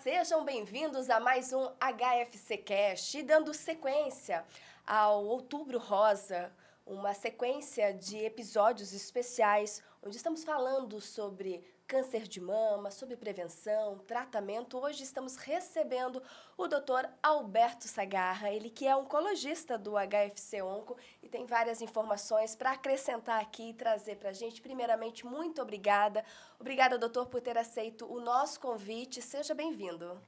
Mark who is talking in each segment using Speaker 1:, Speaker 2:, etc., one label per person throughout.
Speaker 1: sejam bem-vindos a mais um HFC Cast, dando sequência ao Outubro Rosa, uma sequência de episódios especiais onde estamos falando sobre câncer de mama, sobre prevenção, tratamento. Hoje estamos recebendo o Dr. Alberto Sagarra, ele que é oncologista do HFC Onco e tem várias informações para acrescentar aqui e trazer para a gente. Primeiramente, muito obrigada. Obrigada, doutor, por ter aceito o nosso convite. Seja bem-vindo.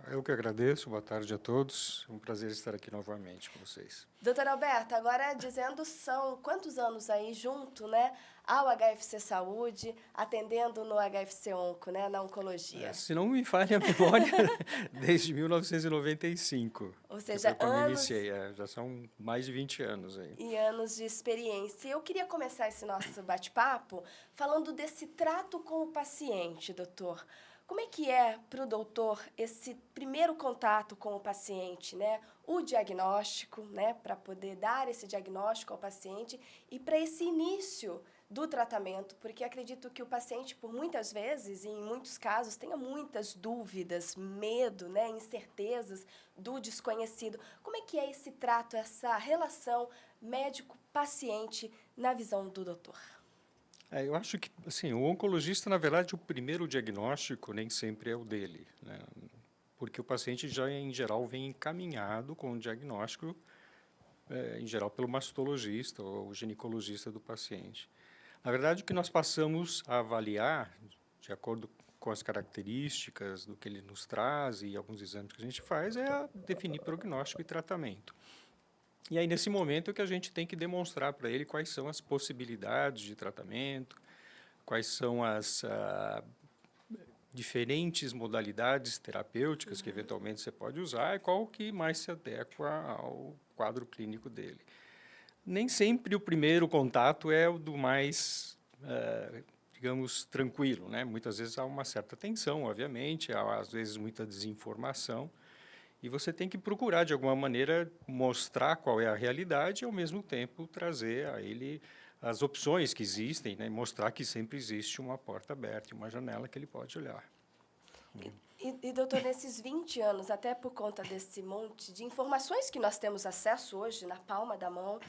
Speaker 2: Eu que agradeço, boa tarde a todos. É um prazer estar aqui novamente com vocês.
Speaker 1: Doutor Alberto, agora dizendo são quantos anos aí junto, né, ao HFC Saúde, atendendo no HFC Onco, né, na oncologia?
Speaker 2: Se não me falha a memória, desde 1995.
Speaker 1: Ou seja,
Speaker 2: quando
Speaker 1: anos
Speaker 2: iniciei, já são mais de 20 anos aí.
Speaker 1: e anos de experiência. Eu queria começar esse nosso bate-papo falando desse trato com o paciente, doutor. Como é que é para o doutor esse primeiro contato com o paciente, né? O diagnóstico, né? Para poder dar esse diagnóstico ao paciente e para esse início do tratamento, porque acredito que o paciente, por muitas vezes, e em muitos casos, tenha muitas dúvidas, medo, né? Incertezas do desconhecido. Como é que é esse trato, essa relação médico-paciente na visão do doutor?
Speaker 2: Eu acho que, assim, o oncologista, na verdade, o primeiro diagnóstico nem sempre é o dele, né? Porque o paciente já, em geral, vem encaminhado com o diagnóstico, em geral, pelo mastologista ou ginecologista do paciente. Na verdade, o que nós passamos a avaliar, de acordo com as características do que ele nos traz e alguns exames que a gente faz, é definir prognóstico e tratamento. E aí, nesse momento, é que a gente tem que demonstrar para ele quais são as possibilidades de tratamento, quais são as diferentes modalidades terapêuticas que, eventualmente, você pode usar e qual que mais se adequa ao quadro clínico dele. Nem sempre o primeiro contato é o do mais, digamos, tranquilo, né? Muitas vezes há uma certa tensão, obviamente, há, às vezes, muita desinformação, e você tem que procurar, de alguma maneira, mostrar qual é a realidade e, ao mesmo tempo, trazer a ele as opções que existem, né? Mostrar que sempre existe uma porta aberta, uma janela que ele pode olhar.
Speaker 1: Doutor, nesses 20 anos, até por conta desse monte de informações que nós temos acesso hoje na palma da mão,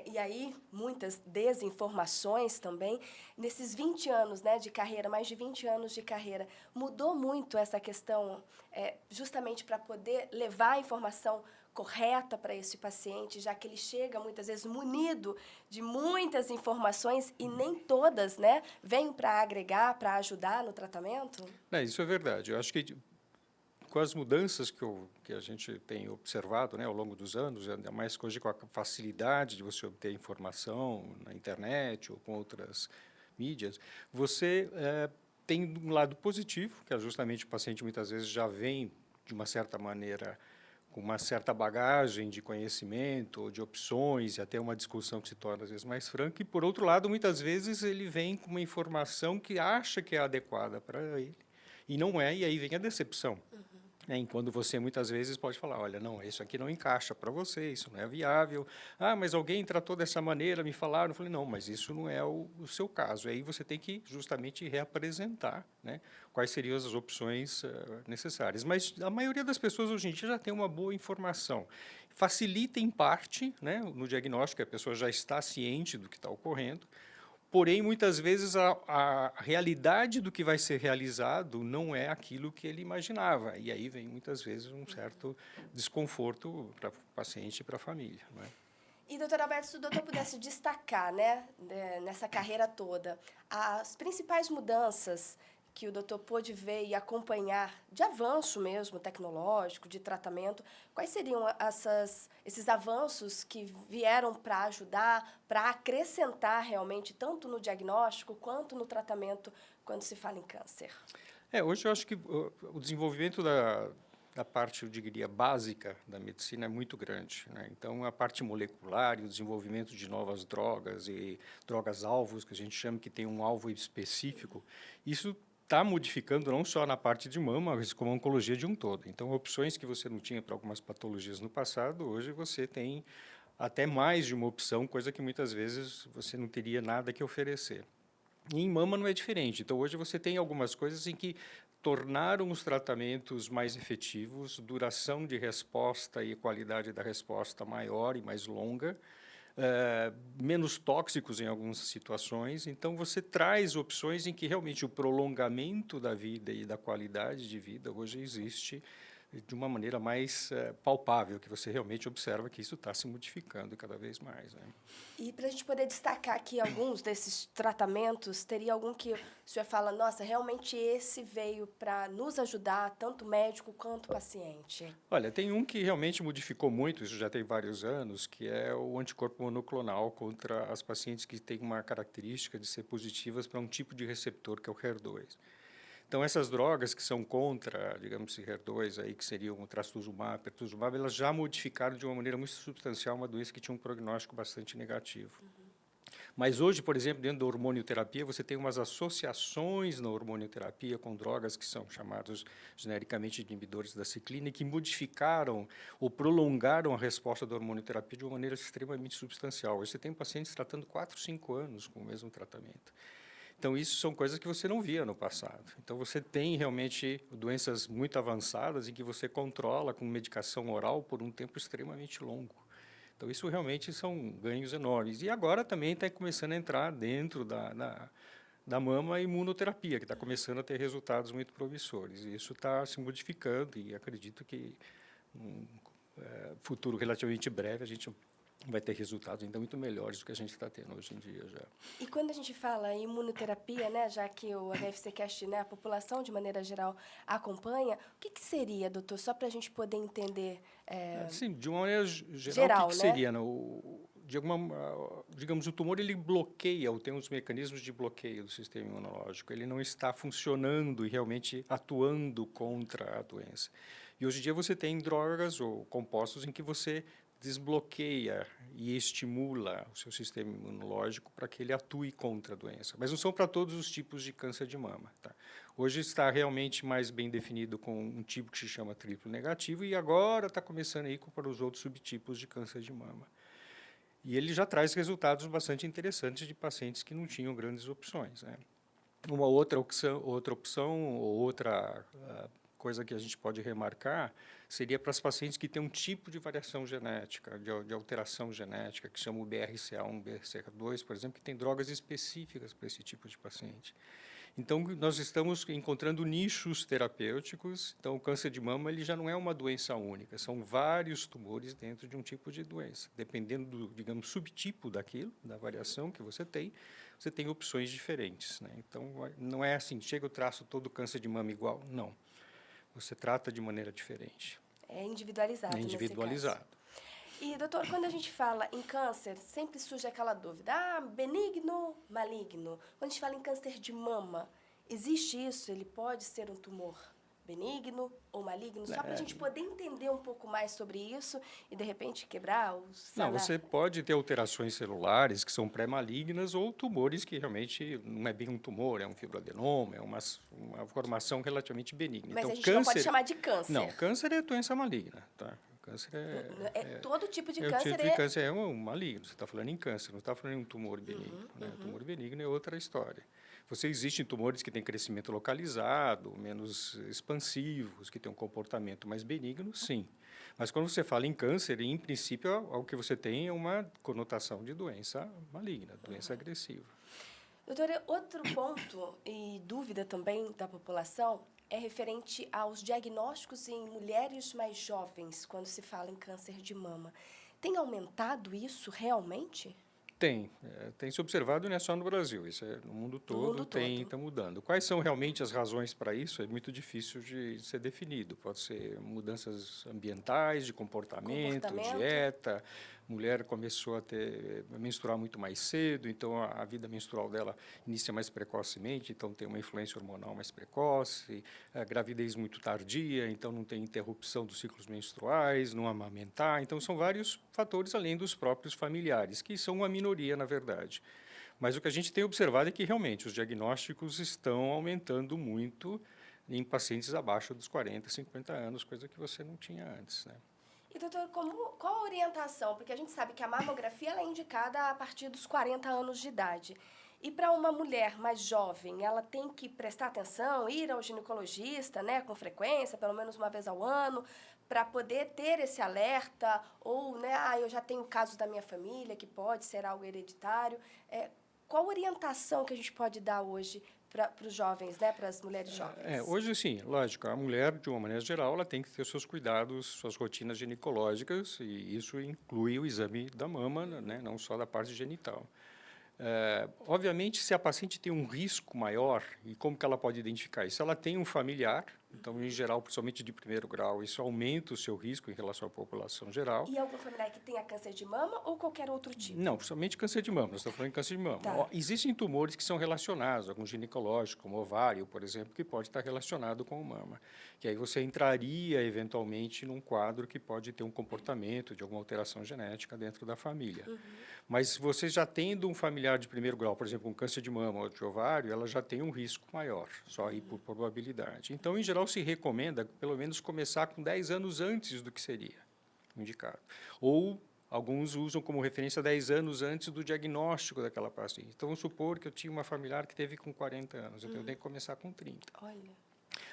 Speaker 1: e aí muitas desinformações também, nesses 20 anos, né, de carreira, mais de 20 anos de carreira, mudou muito essa questão, justamente para poder levar a informação correta para esse paciente, já que ele chega muitas vezes munido de muitas informações e nem todas, né, vêm para agregar, para ajudar no tratamento?
Speaker 2: Isso é verdade. Eu acho que com as mudanças que a gente tem observado, né, ao longo dos anos, ainda mais hoje com a facilidade de você obter informação na internet ou com outras mídias, você tem um lado positivo, que é justamente o paciente muitas vezes já vem, de uma certa maneira, com uma certa bagagem de conhecimento, ou de opções, e até uma discussão que se torna, às vezes, mais franca. E, por outro lado, muitas vezes ele vem com uma informação que acha que é adequada para ele, e não é, e aí vem a decepção. Quando você, muitas vezes, pode falar, olha, não, isso aqui não encaixa para você, isso não é viável. Ah, mas alguém tratou dessa maneira, me falaram. Eu falei, não, mas isso não é o seu caso. Aí você tem que, justamente, reapresentar, né, quais seriam as opções necessárias. Mas a maioria das pessoas, hoje em dia, já tem uma boa informação. Facilita, em parte, né, no diagnóstico, a pessoa já está ciente do que está ocorrendo. Porém, muitas vezes, a realidade do que vai ser realizado não é aquilo que ele imaginava. E aí vem, muitas vezes, um certo desconforto para o paciente e para a família, não é?
Speaker 1: E, doutor Alberto, se o doutor pudesse destacar, né, nessa carreira toda, as principais mudanças que o doutor pôde ver e acompanhar, de avanço mesmo, tecnológico, de tratamento, quais seriam esses avanços que vieram para ajudar, para acrescentar realmente, tanto no diagnóstico quanto no tratamento, quando se fala em câncer?
Speaker 2: Hoje eu acho que o desenvolvimento da parte, eu diria, básica da medicina é muito grande, né? Então, a parte molecular e o desenvolvimento de novas drogas e drogas-alvos, que a gente chama que tem um alvo específico, isso está modificando não só na parte de mama, mas como a oncologia de um todo. Então, opções que você não tinha para algumas patologias no passado, hoje você tem até mais de uma opção, coisa que muitas vezes você não teria nada que oferecer. E em mama não é diferente. Então, hoje você tem algumas coisas em que tornaram os tratamentos mais efetivos, duração de resposta e qualidade da resposta maior e mais longa, menos tóxicos em algumas situações. Então, você traz opções em que realmente o prolongamento da vida e da qualidade de vida hoje existe de uma maneira mais palpável, que você realmente observa que isso está se modificando cada vez mais, né?
Speaker 1: E para a gente poder destacar aqui alguns desses tratamentos, teria algum que o senhor fala, nossa, realmente esse veio para nos ajudar, tanto o médico quanto o paciente?
Speaker 2: Olha, tem um que realmente modificou muito, isso já tem vários anos, que é o anticorpo monoclonal contra as pacientes que têm uma característica de ser positivas para um tipo de receptor, que é o HER2. Então, essas drogas que são contra, digamos, HER2, aí, que seriam o trastuzumab, pertuzumab, elas já modificaram de uma maneira muito substancial uma doença que tinha um prognóstico bastante negativo. Mas hoje, por exemplo, dentro da hormonioterapia, você tem umas associações na hormonioterapia com drogas que são chamados genericamente de inibidores da ciclina e que modificaram ou prolongaram a resposta da hormonioterapia de uma maneira extremamente substancial. Hoje você tem pacientes tratando 4, 5 anos com o mesmo tratamento. Então, isso são coisas que você não via no passado. Então, você tem realmente doenças muito avançadas em que você controla com medicação oral por um tempo extremamente longo. Então, isso realmente são ganhos enormes. E agora também está começando a entrar dentro da mama a imunoterapia, que está começando a ter resultados muito promissores. E isso está se modificando e acredito que num futuro relativamente breve a gente vai ter resultados ainda muito melhores do que a gente está tendo hoje em dia já.
Speaker 1: E quando a gente fala em imunoterapia, né, já que o HFCcast, né, a população de maneira geral acompanha, o que seria, doutor, só para a gente poder entender?
Speaker 2: Sim, de uma maneira geral,
Speaker 1: Geral,
Speaker 2: o que
Speaker 1: né?
Speaker 2: seria? Digamos, o tumor ele bloqueia, ou tem uns mecanismos de bloqueio do sistema imunológico. Ele não está funcionando e realmente atuando contra a doença. E hoje em dia você tem drogas ou compostos em que você desbloqueia e estimula o seu sistema imunológico para que ele atue contra a doença. Mas não são para todos os tipos de câncer de mama. Tá? Hoje está realmente mais bem definido com um tipo que se chama triplo negativo e agora está começando aí para os outros subtipos de câncer de mama. E ele já traz resultados bastante interessantes de pacientes que não tinham grandes opções, né? Uma outra opção ou outra coisa que a gente pode remarcar seria para as pacientes que têm um tipo de variação genética, de alteração genética, que chama o BRCA1, BRCA2, por exemplo, que tem drogas específicas para esse tipo de paciente. Então, nós estamos encontrando nichos terapêuticos. Então, o câncer de mama ele já não é uma doença única, são vários tumores dentro de um tipo de doença. Dependendo do, digamos, subtipo daquilo, da variação que você tem opções diferentes, né? Então, não é assim, chega eu traço todo o câncer de mama igual. Não. Você trata de maneira diferente.
Speaker 1: É individualizado,
Speaker 2: É individualizado.
Speaker 1: nesse caso. E, doutor, quando a gente fala em câncer, sempre surge aquela dúvida, benigno, maligno. Quando a gente fala em câncer de mama, existe isso? Ele pode ser um tumor benigno ou maligno? Só para a gente poder entender um pouco mais sobre isso e, de repente, quebrar o cenário.
Speaker 2: Não, você pode ter alterações celulares que são pré-malignas ou tumores que realmente não é bem um tumor, é um fibroadenoma, é uma formação relativamente benigna.
Speaker 1: Mas
Speaker 2: então,
Speaker 1: a gente não pode chamar de câncer.
Speaker 2: Não, câncer é doença maligna, tá? Câncer
Speaker 1: todo tipo de
Speaker 2: o
Speaker 1: câncer
Speaker 2: tipo de câncer é um maligno. Você está falando em câncer, não está falando em um tumor benigno. Né? O tumor benigno é outra história. Existem tumores que têm crescimento localizado, menos expansivos, que têm um comportamento mais benigno, sim. Mas quando você fala em câncer, em princípio, o que você tem é uma conotação de doença maligna, doença agressiva.
Speaker 1: Doutora, outro ponto e dúvida também da população é referente aos diagnósticos em mulheres mais jovens, quando se fala em câncer de mama. Tem aumentado isso realmente?
Speaker 2: Tem se observado, não é só no Brasil, isso é no mundo todo, está mudando. Quais são realmente as razões para isso? É muito difícil de ser definido. Pode ser mudanças ambientais, de comportamento. Dieta. A mulher começou a menstruar muito mais cedo, então a vida menstrual dela inicia mais precocemente, então tem uma influência hormonal mais precoce, a gravidez muito tardia, então não tem interrupção dos ciclos menstruais, não amamentar. Então, são vários fatores além dos próprios familiares, que são uma minoria, na verdade. Mas o que a gente tem observado é que, realmente, os diagnósticos estão aumentando muito em pacientes abaixo dos 40, 50 anos, coisa que você não tinha antes, né?
Speaker 1: E, doutor, qual a orientação? Porque a gente sabe que a mamografia ela é indicada a partir dos 40 anos de idade. E para uma mulher mais jovem, ela tem que prestar atenção, ir ao ginecologista, né, com frequência, pelo menos uma vez ao ano, para poder ter esse alerta, ou, né, eu já tenho casos da minha família que pode ser algo hereditário. Qual orientação que a gente pode dar hoje para os jovens, né, para as mulheres jovens?
Speaker 2: Hoje, sim, lógico, a mulher, de uma maneira geral, ela tem que ter seus cuidados, suas rotinas ginecológicas, e isso inclui o exame da mama, né, não só da parte genital. Obviamente, se a paciente tem um risco maior, e como que ela pode identificar isso? Ela tem um familiar, então, em geral, principalmente de primeiro grau, isso aumenta o seu risco em relação à população geral.
Speaker 1: E algum familiar que tenha câncer de mama ou qualquer outro tipo?
Speaker 2: Não, principalmente câncer de mama, nós estamos falando de câncer de mama.
Speaker 1: Tá.
Speaker 2: Existem tumores que são relacionados, alguns ginecológicos, como ovário, por exemplo, que pode estar relacionado com o mama. Que aí você entraria, eventualmente, num quadro que pode ter um comportamento de alguma alteração genética dentro da família. Mas você já tendo um familiar de primeiro grau, por exemplo, um câncer de mama ou de ovário, ela já tem um risco maior, só aí por probabilidade. Então, em geral, se recomenda, pelo menos, começar com 10 anos antes do que seria indicado. Ou alguns usam como referência 10 anos antes do diagnóstico daquela paciente. Então, vamos supor que eu tinha uma familiar que teve com 40 anos, então eu tenho que começar com 30.
Speaker 1: Olha.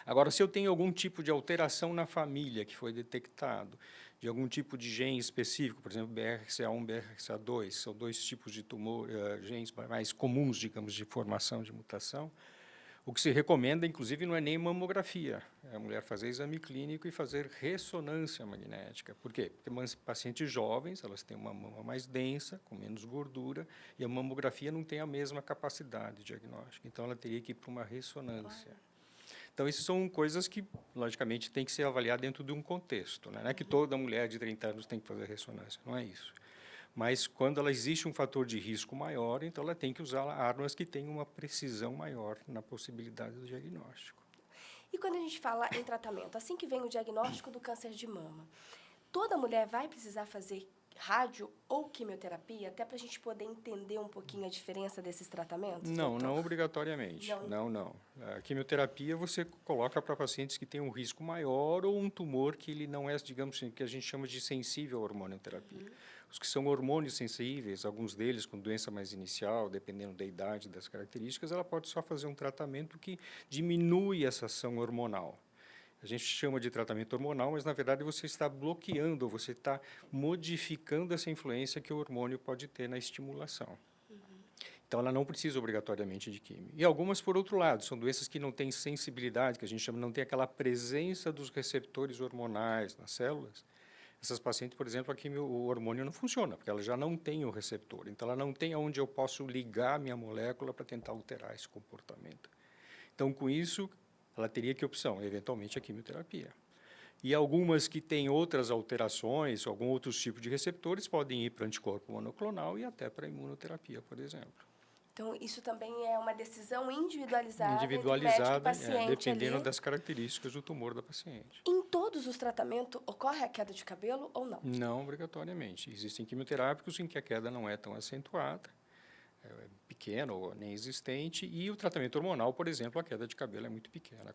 Speaker 2: Agora, se eu tenho algum tipo de alteração na família que foi detectado, de algum tipo de gene específico, por exemplo, BRCA1, BRCA2, são dois tipos de tumor, genes mais comuns, digamos, de formação de mutação, o que se recomenda, inclusive, não é nem mamografia, é a mulher fazer exame clínico e fazer ressonância magnética. Por quê? Porque pacientes jovens, elas têm uma mama mais densa, com menos gordura, e a mamografia não tem a mesma capacidade diagnóstica, então ela teria que ir para uma ressonância. Então, isso são coisas que, logicamente, tem que ser avaliadas dentro de um contexto. Né? Não é que toda mulher de 30 anos tem que fazer ressonância, não é isso. Mas, quando ela existe um fator de risco maior, então ela tem que usar armas que tenham uma precisão maior na possibilidade do diagnóstico.
Speaker 1: E quando a gente fala em tratamento, assim que vem o diagnóstico do câncer de mama, toda mulher vai precisar fazer rádio ou quimioterapia, até para a gente poder entender um pouquinho a diferença desses tratamentos?
Speaker 2: Não,
Speaker 1: doutor?
Speaker 2: não obrigatoriamente. Não. A quimioterapia você coloca para pacientes que têm um risco maior ou um tumor que ele não é, digamos assim, que a gente chama de sensível à hormonioterapia. Os que são hormônios sensíveis, alguns deles com doença mais inicial, dependendo da idade, das características, ela pode só fazer um tratamento que diminui essa ação hormonal. A gente chama de tratamento hormonal, mas, na verdade, você está bloqueando, você está modificando essa influência que o hormônio pode ter na estimulação. Então, ela não precisa obrigatoriamente de químio. E algumas, por outro lado, são doenças que não têm sensibilidade, que a gente chama, não tem aquela presença dos receptores hormonais nas células. Essas pacientes, por exemplo, o hormônio não funciona, porque ela já não tem o receptor. Então, ela não tem onde eu posso ligar a minha molécula para tentar alterar esse comportamento. Então, com isso, ela teria que opção, eventualmente, a quimioterapia. E algumas que têm outras alterações, algum outros tipos de receptores, podem ir para anticorpo monoclonal e até para imunoterapia, por exemplo.
Speaker 1: Então, isso também é uma decisão individualizada entre médico e paciente
Speaker 2: dependendo
Speaker 1: ali.
Speaker 2: das características do tumor da paciente.
Speaker 1: Em todos os tratamentos, ocorre a queda de cabelo ou não?
Speaker 2: Não obrigatoriamente. Existem quimioterápicos em que a queda não é tão acentuada, é pequena ou nem existente, e o tratamento hormonal, por exemplo, a queda de cabelo é muito pequena.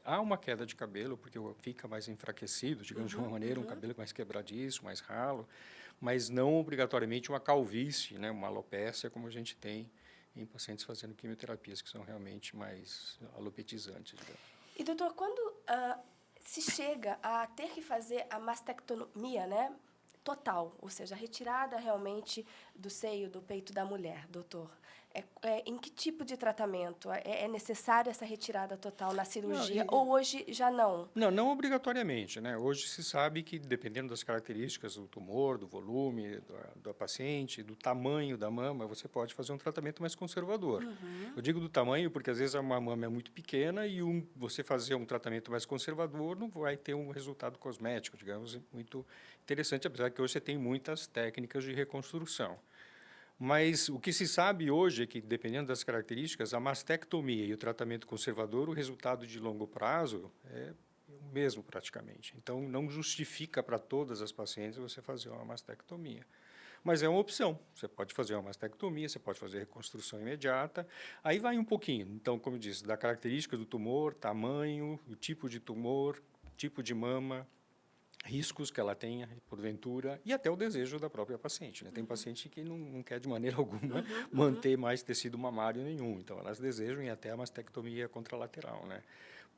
Speaker 2: Há uma queda de cabelo porque fica mais enfraquecido, digamos de uma maneira, um cabelo mais quebradiço, mais ralo, mas não obrigatoriamente uma calvície, né, uma alopécia, como a gente tem em pacientes fazendo quimioterapias que são realmente mais alopetizantes. Digamos.
Speaker 1: E, doutor, quando se chega a ter que fazer a mastectomia, né, total, ou seja, a retirada realmente do seio, do peito da mulher, doutor, em que tipo de tratamento? É necessário essa retirada total na cirurgia ou hoje já não?
Speaker 2: Não obrigatoriamente. Né? Hoje se sabe que, dependendo das características do tumor, do volume da paciente, do tamanho da mama, você pode fazer um tratamento mais conservador. Eu digo do tamanho porque, às vezes, uma mama é muito pequena e você fazer um tratamento mais conservador não vai ter um resultado cosmético, digamos, muito interessante, apesar que hoje você tem muitas técnicas de reconstrução. Mas o que se sabe hoje é que, dependendo das características, a mastectomia e o tratamento conservador, o resultado de longo prazo é o mesmo praticamente. Então, não justifica para todas as pacientes você fazer uma mastectomia. Mas é uma opção. Você pode fazer uma mastectomia, você pode fazer reconstrução imediata. Aí vai um pouquinho. Então, como eu disse, da característica do tumor, tamanho, o tipo de tumor, tipo de mama, riscos que ela tenha, porventura, e até o desejo da própria paciente, né? Tem paciente que não quer de maneira alguma manter mais tecido mamário nenhum, então elas desejam ir até a mastectomia contralateral, né?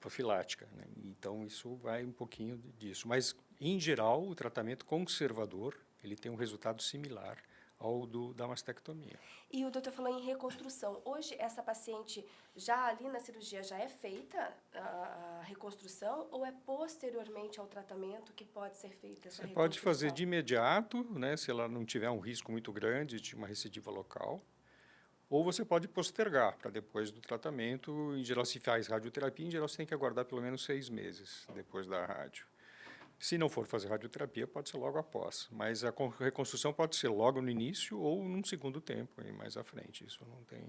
Speaker 2: Profilática, né? Então isso vai um pouquinho disso, mas em geral o tratamento conservador ele tem um resultado similar ao da mastectomia.
Speaker 1: E o doutor falou em reconstrução. Hoje, essa paciente, já ali na cirurgia, já é feita a reconstrução ou é posteriormente ao tratamento que pode ser feita essa
Speaker 2: Você
Speaker 1: reconstrução?
Speaker 2: pode fazer de imediato, né, se ela não tiver um risco muito grande de uma recidiva local, ou você pode postergar para depois do tratamento. Em geral, se faz radioterapia, em geral você tem que aguardar pelo menos 6 meses depois da rádio. Se não for fazer radioterapia, pode ser logo após, mas a reconstrução pode ser logo no início ou num segundo tempo, aí mais à frente, isso não tem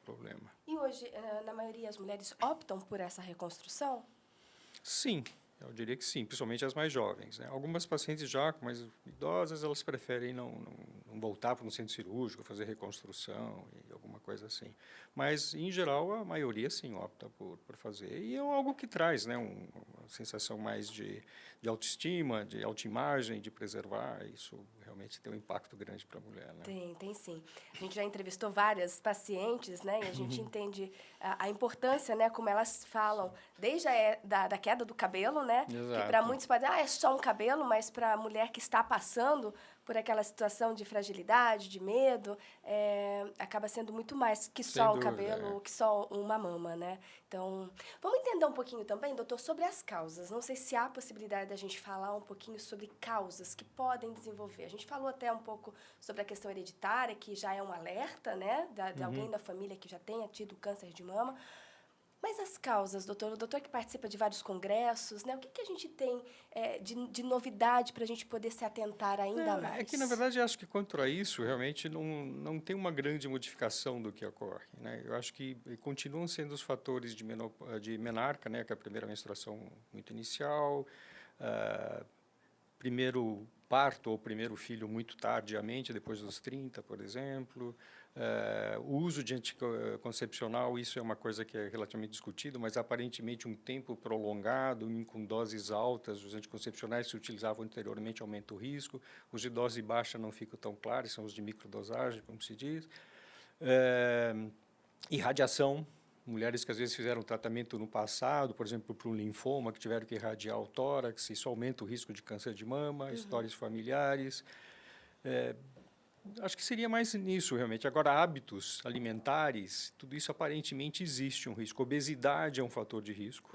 Speaker 2: problema.
Speaker 1: E hoje, na maioria, as mulheres optam por essa reconstrução?
Speaker 2: Sim, eu diria que sim, principalmente as mais jovens, né? Algumas pacientes já mais idosas, elas preferem não voltar para um centro cirúrgico, fazer reconstrução e alguma coisa assim. Mas, em geral, a maioria, sim, opta por fazer. E é algo que traz, né, uma sensação mais de autoestima, de autoimagem, de preservar. Isso realmente tem um impacto grande para a mulher, né?
Speaker 1: Tem sim. A gente já entrevistou várias pacientes, né? E a gente entende a importância, né? Como elas falam, desde da queda do cabelo, né?
Speaker 2: Exato.
Speaker 1: Que para muitos pode dizer, é só um cabelo, mas para a mulher que está passando por aquela situação de fragilidade, de medo, acaba sendo muito mais que
Speaker 2: Sem
Speaker 1: só um
Speaker 2: dúvida,
Speaker 1: cabelo ou que só uma mama, né? Então, vamos entender um pouquinho também, doutor, sobre as causas. Não sei se há possibilidade da gente falar um pouquinho sobre causas que podem desenvolver. A gente falou até um pouco sobre a questão hereditária, que já é um alerta, né? De alguém da família que já tenha tido câncer de mama. Mas as causas, doutor, o doutor que participa de vários congressos, né? O que a gente tem de novidade para a gente poder se atentar ainda mais?
Speaker 2: É que, na verdade, eu acho que quanto a isso, realmente não tem uma grande modificação do que ocorre, né? Eu acho que continuam sendo os fatores de menarca, né? Que é a primeira menstruação muito inicial, primeiro parto ou primeiro filho muito tardiamente, depois dos 30, por exemplo. O uso de anticoncepcional, isso é uma coisa que é relativamente discutido, mas aparentemente um tempo prolongado, com doses altas, os anticoncepcionais que se utilizavam anteriormente aumenta o risco. Os de dose baixa não ficam tão claros, são os de microdosagem, como se diz. Irradiação. Mulheres que às vezes fizeram tratamento no passado, por exemplo, para um linfoma, que tiveram que irradiar o tórax, isso aumenta o risco de câncer de mama, histórias familiares. Acho que seria mais nisso, realmente. Agora, hábitos alimentares, tudo isso aparentemente existe um risco. Obesidade é um fator de risco.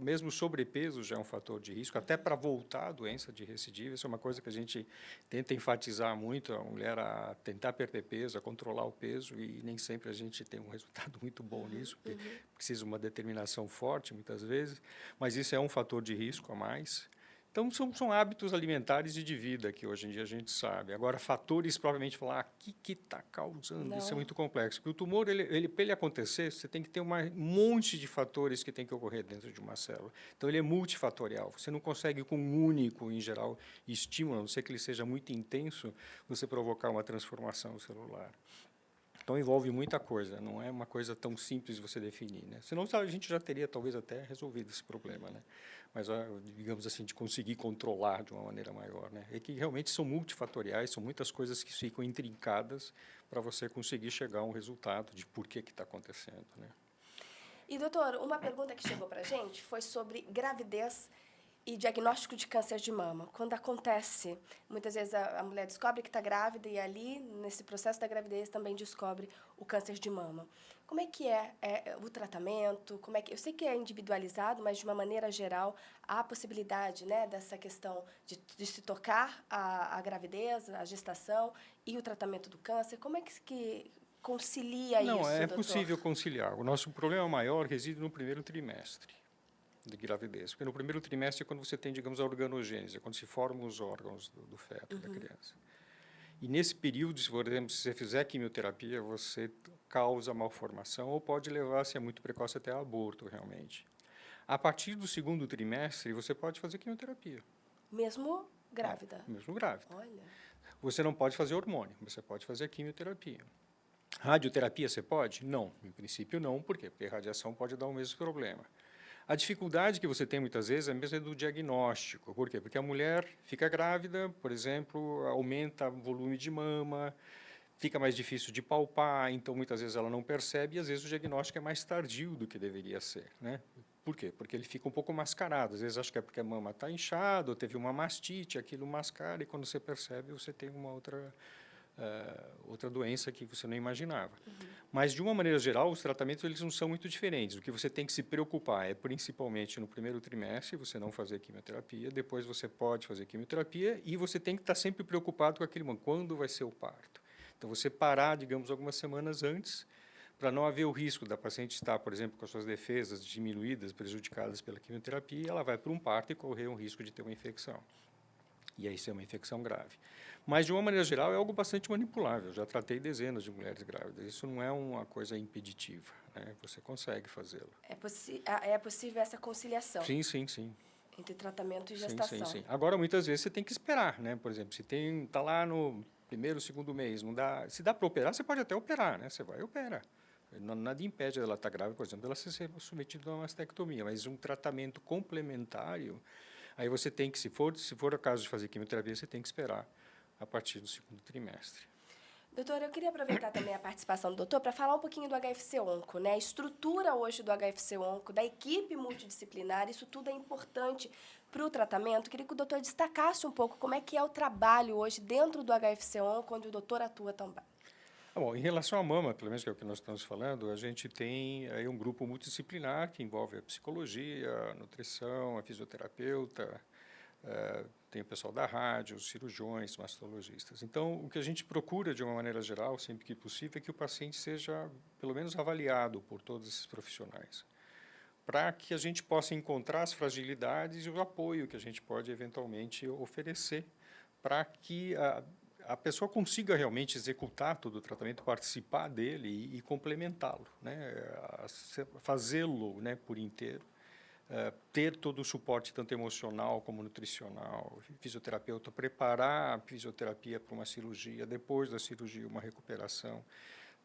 Speaker 2: Mesmo sobrepeso já é um fator de risco, até para voltar à doença de recidiva. Isso é uma coisa que a gente tenta enfatizar muito, a mulher a tentar perder peso, a controlar o peso, e nem sempre a gente tem um resultado muito bom nisso, porque precisa uma determinação forte, muitas vezes. Mas isso é um fator de risco a mais. Então, são hábitos alimentares e de vida que hoje em dia a gente sabe. Agora, fatores, provavelmente, falar o que está causando, isso é muito complexo. Porque o tumor, para ele acontecer, você tem que ter um monte de fatores que tem que ocorrer dentro de uma célula. Então, ele é multifatorial. Você não consegue, com um único, em geral, estímulo, a não ser que ele seja muito intenso, você provocar uma transformação celular. Então, envolve muita coisa, não é uma coisa tão simples de você definir, né? Senão, a gente já teria, talvez, até resolvido esse problema, né? Mas, digamos assim, de conseguir controlar de uma maneira maior, né? É que realmente são multifatoriais, são muitas coisas que ficam intrincadas para você conseguir chegar a um resultado de por que está acontecendo, né?
Speaker 1: E, doutor, uma pergunta que chegou para a gente foi sobre gravidez e diagnóstico de câncer de mama. Quando acontece, muitas vezes a mulher descobre que está grávida e ali, nesse processo da gravidez, também descobre o câncer de mama. Como é que é o tratamento? Eu sei que é individualizado, mas de uma maneira geral, há a possibilidade, né, dessa questão de se tocar a gravidez, a gestação e o tratamento do câncer. Como é que concilia isso, doutor?
Speaker 2: Não, é possível conciliar. O nosso problema maior reside no primeiro trimestre de gravidez. Porque no primeiro trimestre é quando você tem, digamos, a organogênese, é quando se formam os órgãos do feto, da criança. E nesse período, por exemplo, se você fizer quimioterapia, você causa malformação ou pode levar, se é muito precoce, até aborto, realmente. A partir do segundo trimestre, você pode fazer quimioterapia.
Speaker 1: Mesmo grávida?
Speaker 2: Mesmo grávida.
Speaker 1: Olha.
Speaker 2: Você não pode fazer hormônio, você pode fazer quimioterapia. Radioterapia você pode? Não, em princípio não. Por quê? Porque a radiação pode dar o mesmo problema. A dificuldade que você tem muitas vezes é mesmo do diagnóstico. Por quê? Porque a mulher fica grávida, por exemplo, aumenta o volume de mama, fica mais difícil de palpar, então muitas vezes ela não percebe e às vezes o diagnóstico é mais tardio do que deveria ser, né? Por quê? Porque ele fica um pouco mascarado. Às vezes acho que é porque a mama está inchada, ou teve uma mastite, aquilo mascara, e quando você percebe, você tem uma outra doença que você não imaginava. Mas, de uma maneira geral, os tratamentos eles não são muito diferentes. O que você tem que se preocupar é, principalmente, no primeiro trimestre, você não fazer quimioterapia, depois você pode fazer quimioterapia, e você tem que estar sempre preocupado com aquele momento, quando vai ser o parto. Então, você parar, digamos, algumas semanas antes, para não haver o risco da paciente estar, por exemplo, com as suas defesas diminuídas, prejudicadas pela quimioterapia, ela vai para um parto e correr um risco de ter uma infecção. E aí ser uma infecção grave. Mas, de uma maneira geral, é algo bastante manipulável. Eu já tratei dezenas de mulheres grávidas. Isso não é uma coisa impeditiva, né? Você consegue fazê-lo.
Speaker 1: É possível essa conciliação
Speaker 2: Sim, sim, sim.
Speaker 1: entre tratamento e
Speaker 2: Sim,
Speaker 1: gestação.
Speaker 2: sim, sim. Agora, muitas vezes, você tem que esperar, né? Por exemplo, se está lá no primeiro, segundo mês, não dá, se dá para operar, você pode até operar, né? Você vai e opera. Nada impede ela estar grávida, por exemplo, ela ser submetida a uma mastectomia, mas um tratamento complementário, aí você tem que, se for o caso de fazer quimioterapia, você tem que esperar a partir do segundo trimestre.
Speaker 1: Doutor, eu queria aproveitar também a participação do doutor para falar um pouquinho do HFC-Onco, né? A estrutura hoje do HFC-Onco, da equipe multidisciplinar, isso tudo é importante para o tratamento. Queria que o doutor destacasse um pouco como é que é o trabalho hoje dentro do HFC-Onco, onde o doutor atua também.
Speaker 2: Bom, em relação à mama, pelo menos que é o que nós estamos falando, a gente tem aí um grupo multidisciplinar que envolve a psicologia, a nutrição, a fisioterapeuta, tem o pessoal da rádio, os cirurgiões, mastologistas. Então, o que a gente procura, de uma maneira geral, sempre que possível, é que o paciente seja, pelo menos, avaliado por todos esses profissionais, para que a gente possa encontrar as fragilidades e o apoio que a gente pode, eventualmente, oferecer para que a pessoa consiga realmente executar todo o tratamento, participar dele e complementá-lo, né? Fazê-lo, né, por inteiro. Ter todo o suporte, tanto emocional como nutricional, fisioterapeuta, preparar a fisioterapia para uma cirurgia, depois da cirurgia uma recuperação,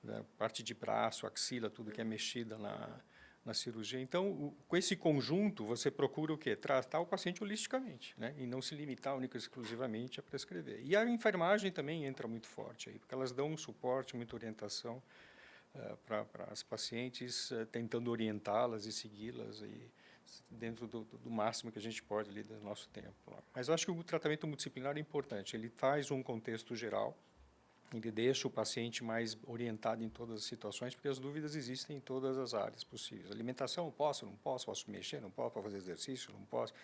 Speaker 2: né, parte de braço, axila, tudo que é mexida na cirurgia. Então, com esse conjunto, você procura o quê? Tratar o paciente holisticamente, né, e não se limitar única e exclusivamente a prescrever. E a enfermagem também entra muito forte aí, porque elas dão um suporte, muita orientação para as pacientes, tentando orientá-las e segui-las dentro do máximo que a gente pode ali do nosso tempo. Mas eu acho que o tratamento multidisciplinar é importante. Ele faz um contexto geral, ele deixa o paciente mais orientado em todas as situações, porque as dúvidas existem em todas as áreas possíveis. Alimentação, posso, não posso, posso mexer, não posso fazer exercício, não posso.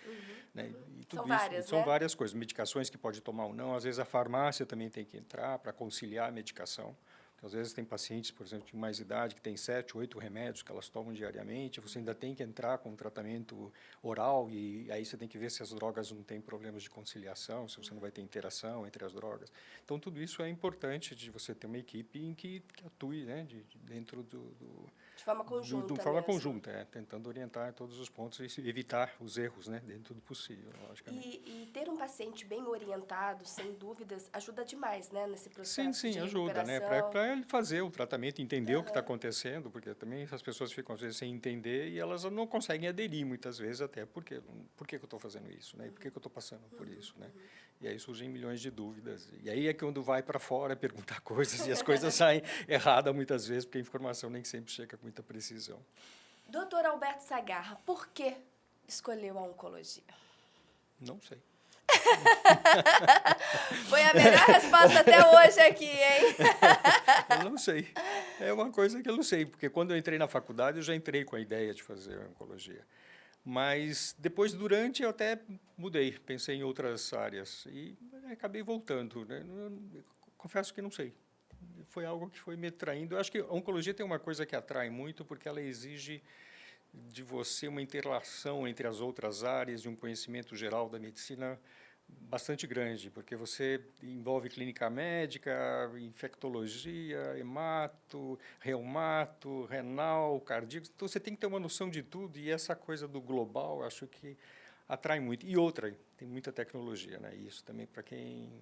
Speaker 2: Né? E tudo
Speaker 1: São várias,
Speaker 2: são
Speaker 1: né?
Speaker 2: várias coisas, medicações que pode tomar ou não. Às vezes a farmácia também tem que entrar para conciliar a medicação. Às vezes tem pacientes, por exemplo, de mais idade, que têm 7, 8 remédios que elas tomam diariamente, você ainda tem que entrar com um tratamento oral e aí você tem que ver se as drogas não têm problemas de conciliação, se você não vai ter interação entre as drogas. Então, tudo isso é importante de você ter uma equipe em que atue, né, dentro
Speaker 1: de forma conjunta.
Speaker 2: De forma
Speaker 1: mesmo.
Speaker 2: conjunta, tentando orientar em todos os pontos e evitar os erros, né, dentro do possível, logicamente.
Speaker 1: E ter um paciente bem orientado, sem dúvidas, ajuda demais, né, nesse processo
Speaker 2: Sim,
Speaker 1: de
Speaker 2: ajuda, né? Para ele fazer o tratamento, entender o que está acontecendo, porque também as pessoas ficam, às vezes, sem entender e elas não conseguem aderir, muitas vezes, até por que eu estou fazendo isso, né? E por que eu estou passando por isso, né? E aí surgem milhões de dúvidas. E aí é quando vai para fora perguntar coisas e as coisas saem erradas muitas vezes, porque a informação nem sempre chega com muita precisão.
Speaker 1: Doutor Alberto Sagarra, por que escolheu a oncologia?
Speaker 2: Não sei.
Speaker 1: Foi a melhor resposta até hoje aqui, hein?
Speaker 2: Eu não sei. É uma coisa que eu não sei, porque quando eu entrei na faculdade, eu já entrei com a ideia de fazer oncologia. Mas depois, durante, eu até mudei, pensei em outras áreas e acabei voltando, né? Confesso que não sei. Foi algo que foi me atraindo. Eu acho que a oncologia tem uma coisa que atrai muito, porque ela exige de você uma interação entre as outras áreas, de um conhecimento geral da medicina bastante grande, porque você envolve clínica médica, infectologia, hemato, reumato, renal, cardíaco. Então, você tem que ter uma noção de tudo, e essa coisa do global, acho que atrai muito. E outra, tem muita tecnologia, né? Isso também, para quem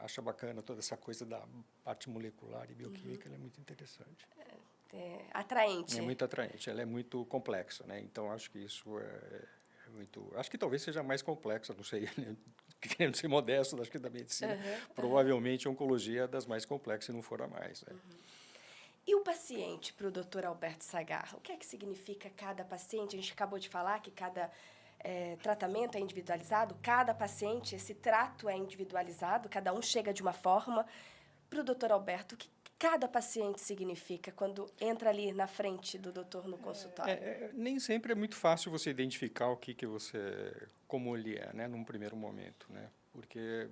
Speaker 2: acha bacana toda essa coisa da parte molecular e bioquímica, ela é muito interessante.
Speaker 1: atraente.
Speaker 2: É muito atraente, ela é muito complexa, né? Então, acho que isso é muito... Acho que talvez seja mais complexa, não sei, né? Querendo ser modesto, acho que da medicina, provavelmente a oncologia é das mais complexas, se não for a mais, né?
Speaker 1: E o paciente, para o Dr. Alberto Sagar? O que é que significa cada paciente? A gente acabou de falar que cada tratamento é individualizado, cada paciente, esse trato é individualizado, cada um chega de uma forma. Para o Dr. Alberto, o que cada paciente significa quando entra ali na frente do doutor no consultório?
Speaker 2: Nem sempre é muito fácil você identificar o que como ele é, né, num primeiro momento, né? Porque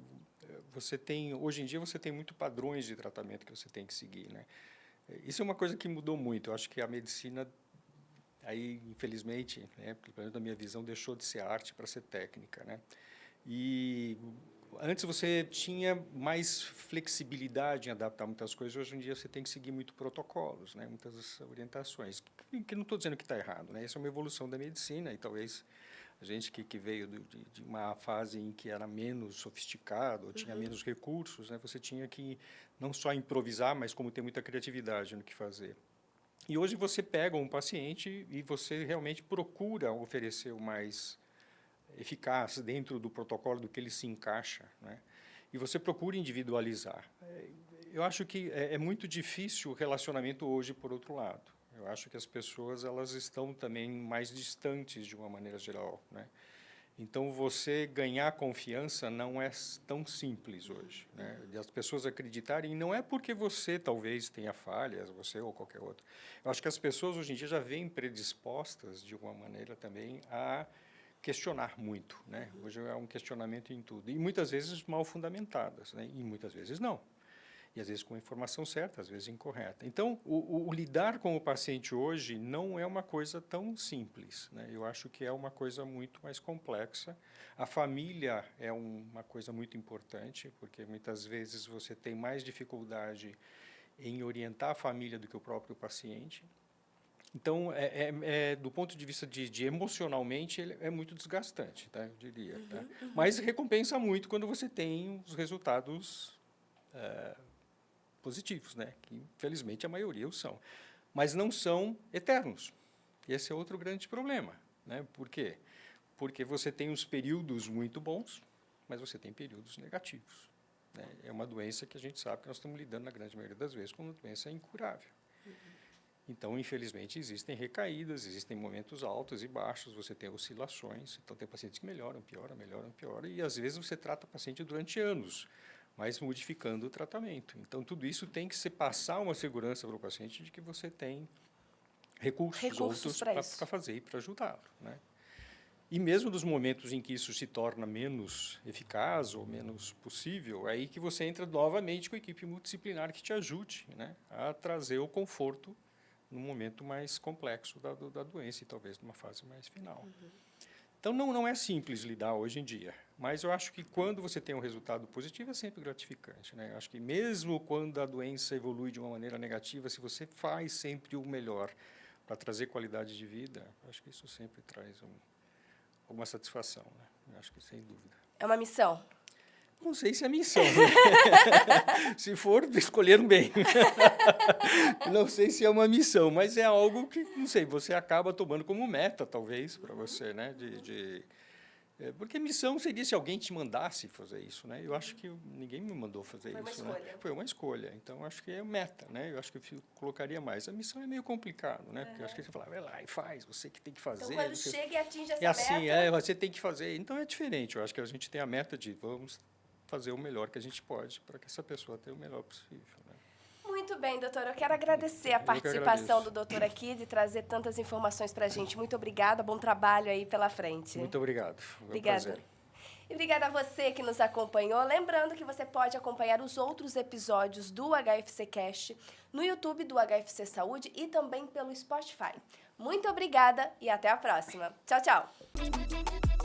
Speaker 2: hoje em dia você tem muito padrões de tratamento que você tem que seguir, né? Isso é uma coisa que mudou muito. Eu acho que a medicina, aí, infelizmente, né, pelo menos na minha visão, deixou de ser arte para ser técnica, né? E antes você tinha mais flexibilidade em adaptar muitas coisas. Hoje em dia você tem que seguir muito protocolos, né? Muitas orientações. Que não estou dizendo que está errado, né? Essa é uma evolução da medicina e talvez a gente que veio de uma fase em que era menos sofisticado, ou tinha menos recursos, né? Você tinha que não só improvisar, mas como ter muita criatividade no que fazer. E hoje você pega um paciente e você realmente procura oferecer o mais eficaz dentro do protocolo do que ele se encaixa, né? E você procura individualizar. Eu acho que é muito difícil o relacionamento hoje, por outro lado. Eu acho que as pessoas elas estão também mais distantes de uma maneira geral, né? Então, você ganhar confiança não é tão simples hoje, né? De as pessoas acreditarem, e não é porque você talvez tenha falhas, você ou qualquer outro. Eu acho que as pessoas hoje em dia já vêm predispostas, de uma maneira também, a questionar muito, né? Hoje é um questionamento em tudo, e muitas vezes mal fundamentadas, né? E muitas vezes não. E às vezes com a informação certa, às vezes incorreta. Então, o lidar com o paciente hoje não é uma coisa tão simples, né? Eu acho que é uma coisa muito mais complexa. A família é uma coisa muito importante, porque muitas vezes você tem mais dificuldade em orientar a família do que o próprio paciente. Então, do ponto de vista de emocionalmente, ele é muito desgastante, tá? Eu diria. Tá? Mas recompensa muito quando você tem os resultados positivos, né? Que infelizmente a maioria o são, mas não são eternos. Esse é outro grande problema, né? Por quê? Porque você tem uns períodos muito bons, mas você tem períodos negativos, né? É uma doença que a gente sabe que nós estamos lidando na grande maioria das vezes com uma doença incurável. Então, infelizmente, existem recaídas, existem momentos altos e baixos, você tem oscilações. Então, tem pacientes que melhoram, pioram, e às vezes você trata o paciente durante anos, mas modificando o tratamento. Então, tudo isso tem que se passar uma segurança para o paciente de que você tem recursos outros para fazer e para ajudá-lo, né? E mesmo nos momentos em que isso se torna menos eficaz ou menos possível, é aí que você entra novamente com a equipe multidisciplinar que te ajude, né, a trazer o conforto num momento mais complexo da doença e talvez numa fase mais final. Então, não é simples lidar hoje em dia, mas eu acho que quando você tem um resultado positivo é sempre gratificante, né? Eu acho que mesmo quando a doença evolui de uma maneira negativa, se você faz sempre o melhor para trazer qualidade de vida, eu acho que isso sempre traz alguma satisfação, né? Eu acho que sem dúvida.
Speaker 1: É uma missão?
Speaker 2: Não sei se é missão. Se for, escolheram bem. Não sei se é uma missão, mas é algo que, não sei, você acaba tomando como meta, talvez, para você, né? Porque missão seria se alguém te mandasse fazer isso, né? Eu acho que ninguém me mandou fazer isso. Foi uma escolha. Né? Foi uma escolha. Então, acho que é meta, né? Eu acho que eu colocaria mais. A missão é meio complicado, né? Porque eu acho que você fala, vai lá e faz, você que tem que fazer.
Speaker 1: Então, quando chega e atinge essa
Speaker 2: meta... você tem que fazer. Então, é diferente. Eu acho que a gente tem a meta de vamos fazer o melhor que a gente pode para que essa pessoa tenha o melhor possível, né?
Speaker 1: Muito bem, doutor. Eu quero agradecer a participação do doutor aqui, de trazer tantas informações para a gente. Muito obrigada. Bom trabalho aí pela frente.
Speaker 2: Muito obrigado.
Speaker 1: Obrigada. Prazer. E obrigada a você que nos acompanhou. Lembrando que você pode acompanhar os outros episódios do HFC Cast no YouTube do HFC Saúde e também pelo Spotify. Muito obrigada e até a próxima. Tchau, tchau.